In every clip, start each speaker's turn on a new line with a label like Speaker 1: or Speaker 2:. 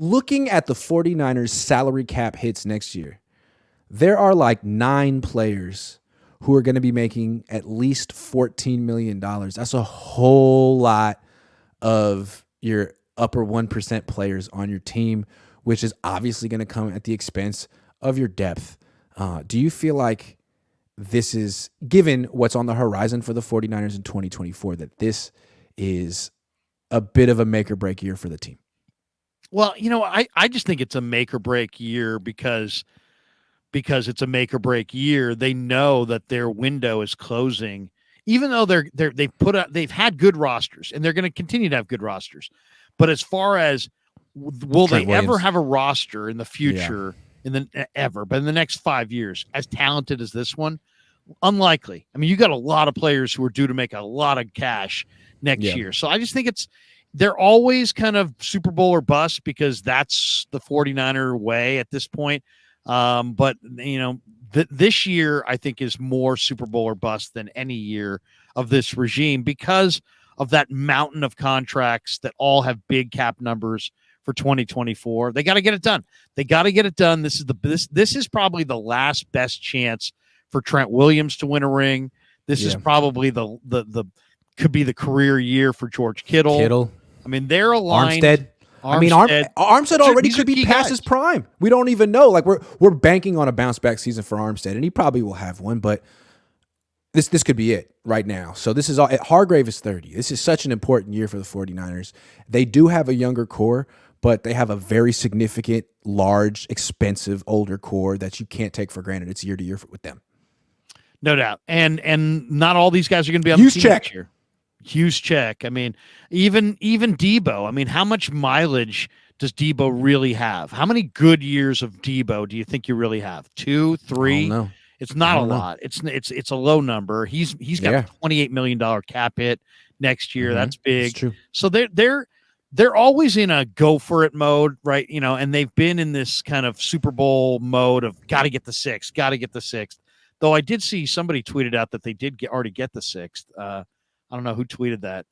Speaker 1: looking at the 49ers salary cap hits next year, there are like 9 players who are going to be making at least $14 million. That's a whole lot of your upper 1% players on your team, which is obviously going to come at the expense of your depth. Do you feel like this is, given what's on the horizon for the 49ers in 2024, that this is a bit of a make or break year for the team?
Speaker 2: Well, I just think it's a make or break year because it's a make or break year. They know that their window is closing, even though they've had good rosters and they're going to continue to have good rosters. But as far as will Trent they Williams. Ever have a roster in the future, but in the next 5 years, as talented as this one, unlikely. I mean, you got a lot of players who are due to make a lot of cash next year. So I just think they're always kind of Super Bowl or bust because that's the 49er way at this point. But this year I think is more Super Bowl or bust than any year of this regime because of that mountain of contracts that all have big cap numbers for 2024. They got to get it done. This is probably the last best chance for Trent Williams to win a ring. This is probably the could be the career year for George Kittle. I mean, they're aligned.
Speaker 1: Armstead already could be past his prime. We don't even know. Like we're banking on a bounce back season for Armstead, and he probably will have one, but this could be it right now. So this is all. Hargrave is 30. This is such an important year for the 49ers. They do have a younger core, but they have a very significant, large, expensive, older core that you can't take for granted. It's year to year with them.
Speaker 2: No doubt. And not all these guys are going to be on the team next year. Huge check. I mean, even Debo. I mean, how much mileage does Debo really have? How many good years of Debo do you think you really have? 2, 3? No, it's not a lot. It's a low number. He's got a $28 million cap hit next year. That's big.
Speaker 1: That's true.
Speaker 2: So they're always in a go for it mode, right? And they've been in this kind of Super Bowl mode of got to get the sixth. Though I did see somebody tweeted out that they did already get the sixth. I don't know who tweeted that.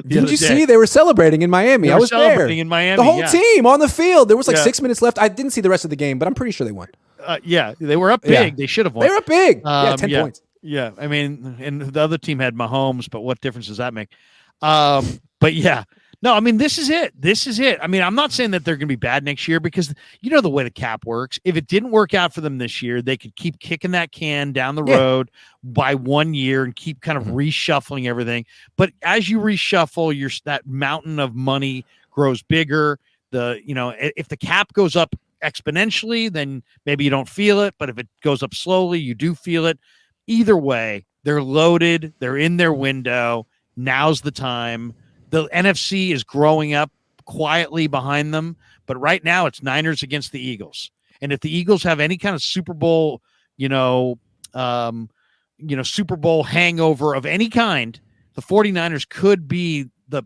Speaker 1: Did you see? They were celebrating in Miami. I was there.
Speaker 2: In Miami,
Speaker 1: the whole team on the field. There was like 6 minutes left. I didn't see the rest of the game, but I'm pretty sure they won.
Speaker 2: They were up big. They should have won.
Speaker 1: They were up big. 10 points.
Speaker 2: Yeah, I mean, and the other team had Mahomes, but what difference does that make? But yeah. No, I mean, this is it. I mean, I'm not saying that they're going to be bad next year because you know the way the cap works. If it didn't work out for them this year, they could keep kicking that can down the road by 1 year and keep kind of reshuffling everything. But as you reshuffle, that mountain of money grows bigger. If the cap goes up exponentially, then maybe you don't feel it. But if it goes up slowly, you do feel it. Either way, they're loaded. They're in their window. Now's the time. The NFC is growing up quietly behind them, but right now it's Niners against the Eagles. And if the Eagles have any kind of Super Bowl, Super Bowl hangover of any kind, the 49ers could be the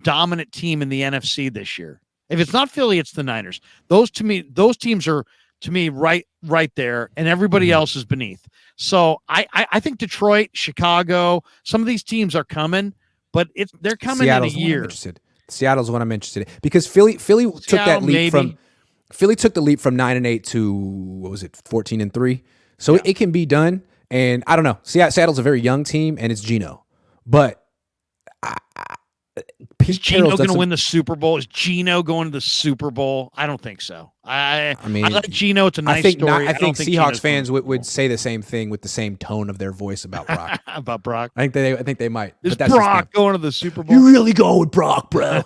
Speaker 2: dominant team in the NFC this year. If it's not Philly, it's the Niners. Those teams are to me right there, and everybody else is beneath. So I think Detroit, Chicago, some of these teams are coming. But they're coming
Speaker 1: Seattle's
Speaker 2: in a year.
Speaker 1: Seattle's what I'm interested in because Philly took that leap from Philly took the leap from 9-8 to what was it 14-3. So it can be done. And I don't know. Seattle's a very young team and it's Geno, but
Speaker 2: is Geno going to win the Super Bowl? Is Geno going to the Super Bowl? I don't think so. I like Geno. It's a nice story.
Speaker 1: I think Seahawks fans would say the same thing with the same tone of their voice about Brock.
Speaker 2: About Brock.
Speaker 1: I think they might.
Speaker 2: Is Brock going to the Super Bowl?
Speaker 1: You really go with Brock, bro.